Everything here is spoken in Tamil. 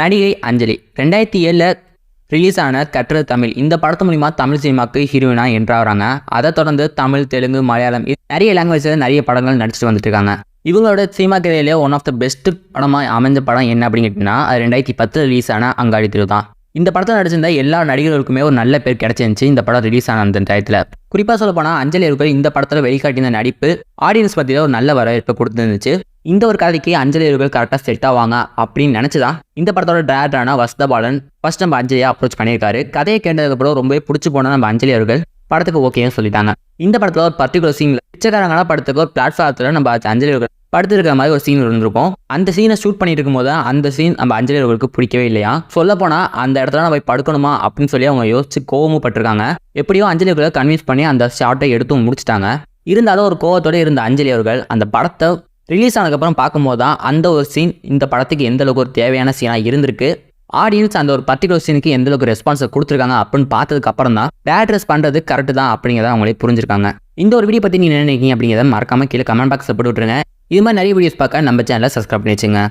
நடிகை அஞ்சலி 2007 ரிலீஸ் ஆன கற்றது தமிழ் இந்த படத்து மூலிமா தமிழ் சினிமாவுக்கு ஹீரோயினா என்றாகிறாங்க. அதை தொடர்ந்து தமிழ், தெலுங்கு, மலையாளம் நிறைய லாங்குவேஜில் நிறைய படங்கள் நடிச்சுட்டு வந்துட்டு இருக்காங்க. இவங்களோட சினிமா கதையிலே ஒன் ஆஃப் த பெஸ்ட் படமாக அமைஞ்ச படம் என்ன அப்படின்னு கேட்டிங்கன்னா, அது 2010 ரிலீஸ் ஆன அங்காடி திரு தான். இந்த படத்தில் நடிச்சிருந்த எல்லா நடிகர்களுக்குமே ஒரு நல்ல பேர் கிடைச்சிருந்துச்சு இந்த படம் ரிலீஸ் ஆன அந்த டயத்தில். குறிப்பாக சொல்ல போனால் அஞ்சலி அவர்கள் இந்த படத்தில் வெளிக்காட்டின நடிப்பு ஆடியன்ஸ் பற்றியில் ஒரு நல்ல வரவேற்பை கொடுத்துருந்துச்சு. இந்த ஒரு கதைக்கு அஞ்சலி அவர்கள் கரெக்டாக செட் ஆவாங்க அப்படின்னு நினச்சிதான் இந்த படத்தோட டேரக்டரான வசந்தபாலன் ஃபர்ஸ்ட் நம்ம அஞ்சலியை அப்ரோச் பண்ணியிருக்காரு. கதையை கேட்டதுக்கப்புறம் ரொம்பவே பிடிச்சி போன நம்ம அஞ்சலி அவர்கள் படத்துக்கு ஓகேன்னு சொல்லிட்டாங்க. இந்த படத்தில் ஒரு பர்டிகுலர் சீன் பிச்சைக்காரங்களாம் படத்துக்கு ஒரு பிளாட்ஃபார்த்தில் நம்ம அஞ்சலி அவர்கள் படுத்துருக்கிற மாதிரி ஒரு சீன் இருந்திருக்கும். அந்த சீனை ஷூட் பண்ணிட்டு இருக்கும்போது அந்த சீன் நம்ம அஞ்சலி அவர்களுக்கு பிடிக்கவே இல்லையா. சொல்ல போனால் அந்த இடத்துல நம்ம படுக்கணுமா அப்படின்னு சொல்லி அவங்க யோசிச்சு கோவமும் பட்டிருக்காங்க. எப்படியோ அஞ்சலி அவர்களை கன்வின்ஸ் பண்ணி அந்த ஷார்ட்டை எடுத்து முடிச்சிட்டாங்க. இருந்தாலும் ஒரு கோவத்தோடு இருந்த அஞ்சலி அவர்கள் அந்த படத்தை ரிலீஸ் ஆனதுக்கப்புறம் பார்க்கும்போது தான் அந்த ஒரு சீன் இந்த படத்துக்கு எந்த அளவுக்கு ஒரு தேவையான சீனாக இருந்திருக்கு, ஆடியன்ஸ் அந்த ஒரு பர்டிகுலர் சீனுக்கு எந்த அளவுக்கு ரெஸ்பான்ஸை கொடுத்துருக்காங்க அப்படின்னு பார்த்ததுக்கு அப்புறம் தான் டேரக்டர்ஸ் பண்ணுறது கரெக்டு தான் அப்படிங்கிறத அவங்களே புரிஞ்சிருக்காங்க. இந்த ஒரு வீடியோ பற்றி நீங்கள் என்ன நினைக்கிறீங்க அப்படிங்கிறத மறக்காமல் கீழே கமெண்ட் பாக்ஸில் போட்டு விட்டுருங்க. இது மாதிரி நிறைய வீடியோஸ் பார்க்க நம்ம சேனலை சப்ஸ்கிரைப் பண்ணி வச்சுங்க.